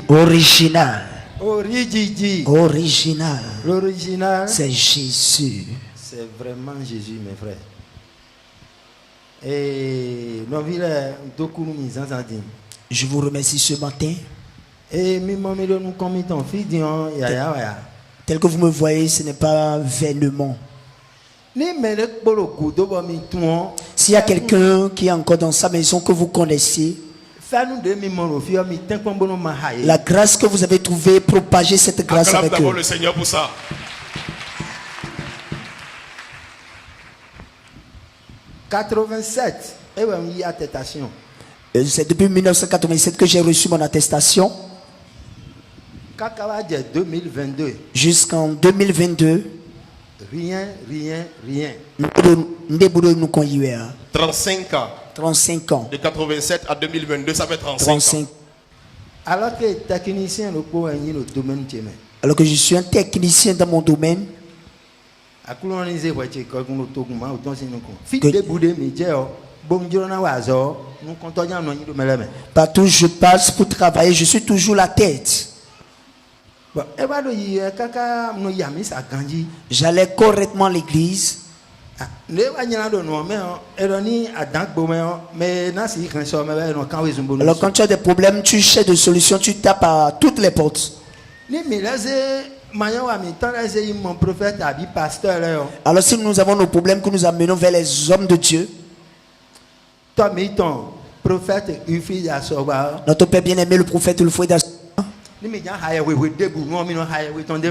Original. Original. L'original. C'est Jésus. C'est vraiment Jésus, mes frères. Et nous je vous remercie ce matin. Tel que vous me voyez, ce n'est pas vainement. S'il y a quelqu'un qui est encore dans sa maison que vous connaissez, la grâce que vous avez trouvée, propagez cette grâce avec eux. Le Seigneur pour ça. C'est depuis 1987 que j'ai reçu mon attestation. Jusqu'en 2022. Rien. 35 ans. 35 ans. De 87 à 2022, ça fait 35 ans. Alors que technicien le domaine. Alors que je suis un technicien dans mon domaine. Partout où je passe pour travailler, je suis toujours la tête. J'allais correctement à l'église. Alors quand tu as des problèmes, tu cherches des solutions, tu tapes à toutes les portes. Alors si nous avons nos problèmes que nous amenons vers les hommes de Dieu, notre Père bien-aimé, le prophète Ulfoué d'Assoba,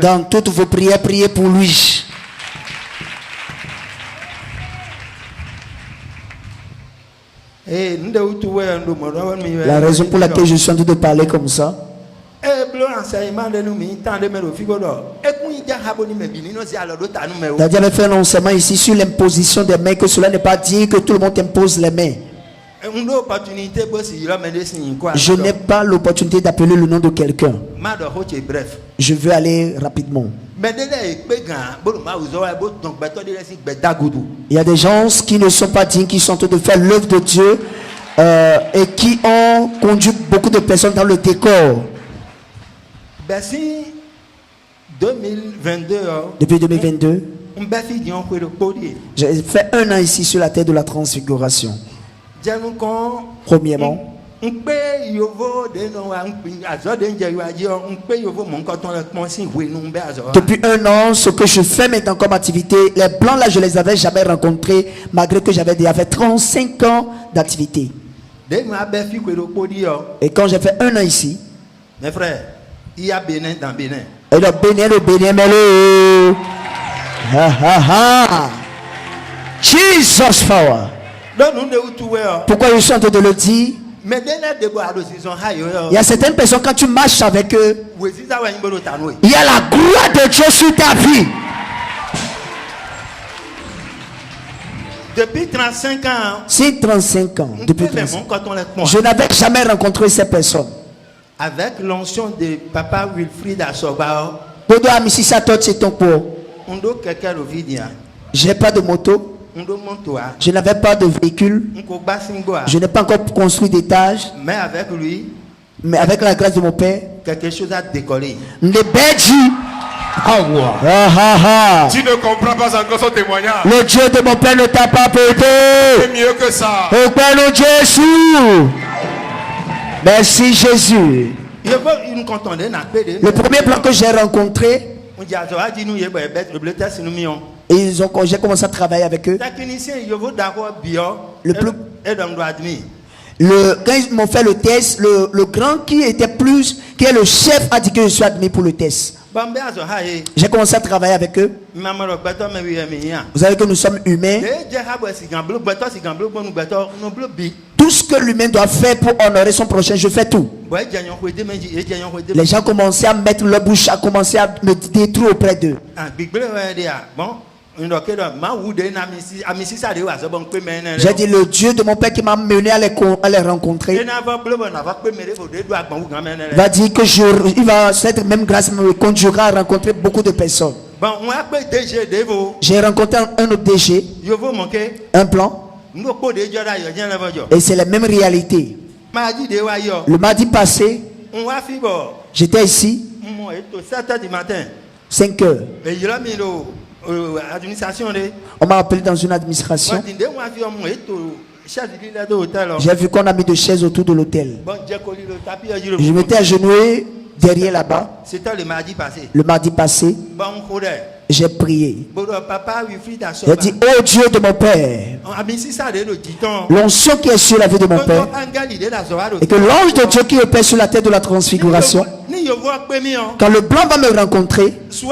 dans toutes vos prières, priez pour lui. La raison pour laquelle je suis en train de parler comme ça, Daniel a fait un enseignement ici sur l'imposition des mains, que cela n'est pas dit que tout le monde impose les mains. Je n'ai pas l'opportunité d'appeler le nom de quelqu'un. Je veux aller rapidement. Il y a des gens qui ne sont pas dignes, qui sont en train de faire l'œuvre de Dieu et qui ont conduit beaucoup de personnes dans le décor. Depuis 2022, j'ai fait un an ici sur la terre de la transfiguration. Premièrement, depuis un an, ce que je fais maintenant comme activité, les blancs là, je les avais jamais rencontrés, malgré que j'avais déjà fait 35 ans d'activité. Et quand j'ai fait un an ici, mes frères, il y a Bénin dans Bénin. Et le Bénin, mais le Jesus power. Pourquoi je suis en train de le dire? Il y a certaines personnes, quand tu marches avec eux, il y a la gloire de Dieu sur ta vie. Depuis 35 ans, si 35 ans, depuis 35 ans, je n'avais jamais rencontré ces personnes. Avec l'onction de Papa Wilfried Assoba, je n'ai pas de moto. Je n'avais pas de véhicule. Je n'ai pas encore construit d'étage. Mais avec la grâce de mon Père, quelque chose a décollé. Tu ne comprends pas encore son témoignage. Le Dieu de mon Père ne t'a pas pété. C'est mieux que ça. Au Père de Jésus. Merci Jésus. Le premier plan que j'ai rencontré, j'ai commencé à travailler avec eux. Quand ils m'ont fait le test, le grand qui est le chef a dit que je suis admis pour le test. J'ai commencé à travailler avec eux. Vous savez que nous sommes humains. Tout ce que l'humain doit faire pour honorer son prochain, je fais tout. Les gens commençaient à mettre leur bouche, à commencer à me détruire auprès d'eux. J'ai dit le Dieu de mon Père qui m'a mené à les rencontrer va dire que il va, cette même grâce me conduira à rencontrer beaucoup de personnes. J'ai rencontré un autre DG, un plan, et c'est la même réalité. Le mardi passé, J'étais ici. 5 heures. On m'a appelé dans une administration. J'ai vu qu'on a mis des chaises autour de l'hôtel. Je m'étais agenouillé derrière là-bas. C'était le mardi passé. Le mardi passé, j'ai prié. J'ai dit, oh Dieu de mon Père, l'onction qui est sur la vie de mon Père, et que l'ange de Dieu qui opère sur la tête de la transfiguration, quand le blanc va me rencontrer, il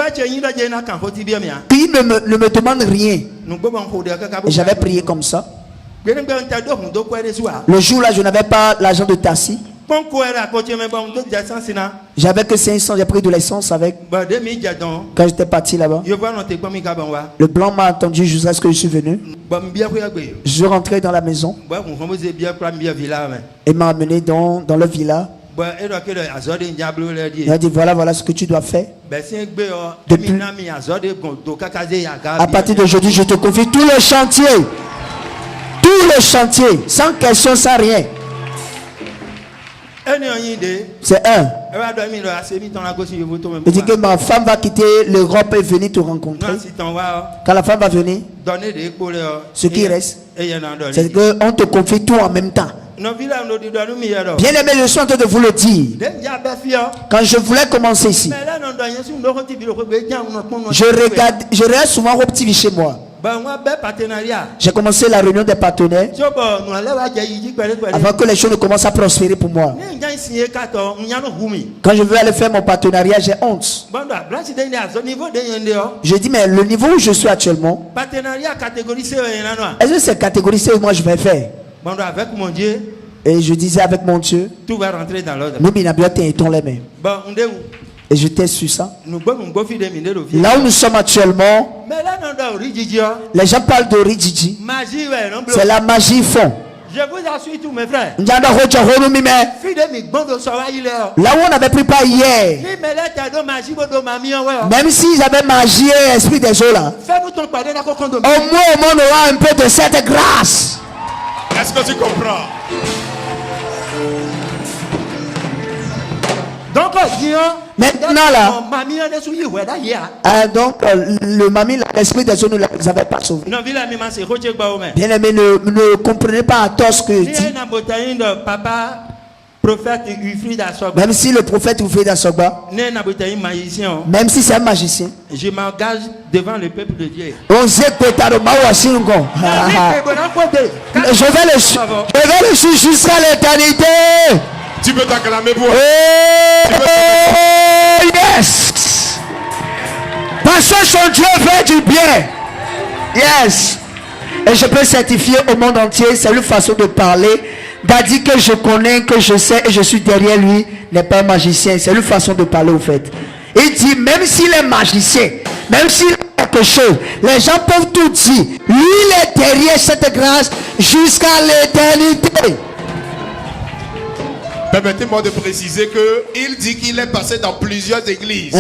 ne me demande rien. Et j'avais prié comme ça. Le jour-là, je n'avais pas l'argent de taxi. J'avais que 500, j'ai pris de l'essence avec. Quand j'étais parti là-bas, le blanc m'a attendu jusqu'à ce que je suis venu. Je suis rentré dans la maison. Il m'a amené dans le villa. Il a dit voilà ce que tu dois faire. Depuis, à partir d'aujourd'hui, je te confie tout le chantier. Tout le chantier, sans question, sans rien. C'est un. Il dit que ma femme va quitter l'Europe et venir te rencontrer. Quand la femme va venir, ce qui reste, c'est qu'on te confie tout en même temps. Bien aimé, je suis en train de vous le dire. Quand je voulais commencer ici, je regarde souvent au petit chez moi. J'ai commencé la réunion des partenaires avant que les choses ne commencent à prospérer pour moi. Quand je veux aller faire mon partenariat, j'ai honte. Je dis, mais le niveau où je suis actuellement, est-ce que c'est catégorisé où moi je vais faire? Et je disais avec mon Dieu, tout va rentrer dans l'ordre. Nous, les mains. Et j'étais sur ça. Là où nous sommes actuellement, les gens parlent de Rijiji. C'est la magie fond. Je vous assure tous mes frères. Là où on n'avait pris pas hier, même s'ils avaient magie et esprit des eaux là, au moins on aura un peu de cette grâce. Est-ce que tu comprends? Donc, maintenant là, donc le mamie, l'esprit des eaux ne les avait pas sauvés. Bien aimé, ne comprenez pas à tort ce que dit. Même si le prophète Wilfrid Asogba, même si c'est un magicien, je m'engage devant le peuple de Dieu. Je vais le suivre jusqu'à l'éternité. Tu peux t'acclamer pour yes. Parce que son Dieu fait du bien. Yes. Et je peux certifier au monde entier, c'est une façon de parler. Daddy que je connais, que je sais et je suis derrière lui n'est pas un magicien. C'est une façon de parler au fait. Il dit même s'il est magicien, même s'il a quelque chose, les gens peuvent tout dire. Lui il est derrière cette grâce jusqu'à l'éternité. Permettez-moi de préciser qu'il dit qu'il est passé dans plusieurs églises.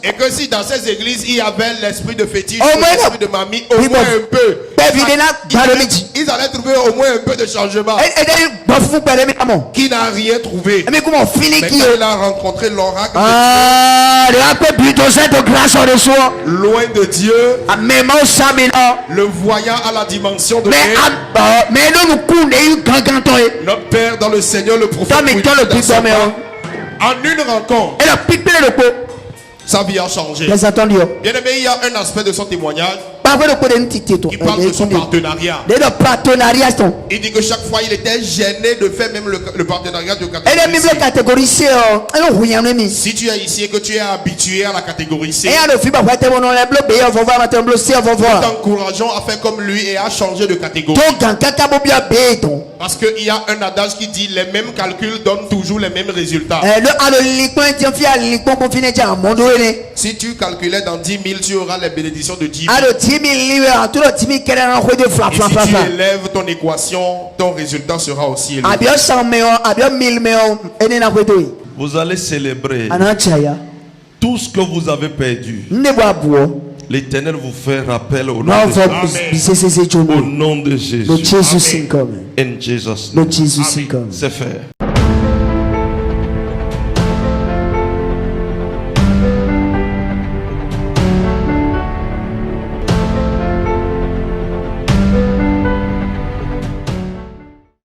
Et que si dans ces églises il y avait l'esprit de fétiche, l'esprit de mamie, au moins un peu, ils allaient trouver au moins un peu de changement. Qui n'a rien trouvé. Mais il a rencontré l'oracle de Dieu. Loin de Dieu, le voyant à la dimension de Dieu. Notre Père dans le Seigneur, le prophète, en une rencontre, sa vie a changé. Bien aimé, il y a un aspect de son témoignage. Il parle de son partenariat. Il dit que chaque fois il était gêné de faire même le partenariat de catégorie C. Si tu es ici et que tu es habitué à la catégorie C, t'encourageons à faire comme lui et à changer de catégorie. Parce qu'il y a un adage qui dit les mêmes calculs donnent toujours les mêmes résultats. Si tu calculais dans 10 000, tu auras les bénédictions de 10 000. Et si tu élèves ton équation, ton résultat sera aussi élevé. Vous allez célébrer tout ce que vous avez perdu. L'Éternel vous fait rappel au nom de Jésus. In Jesus' name. C'est fait.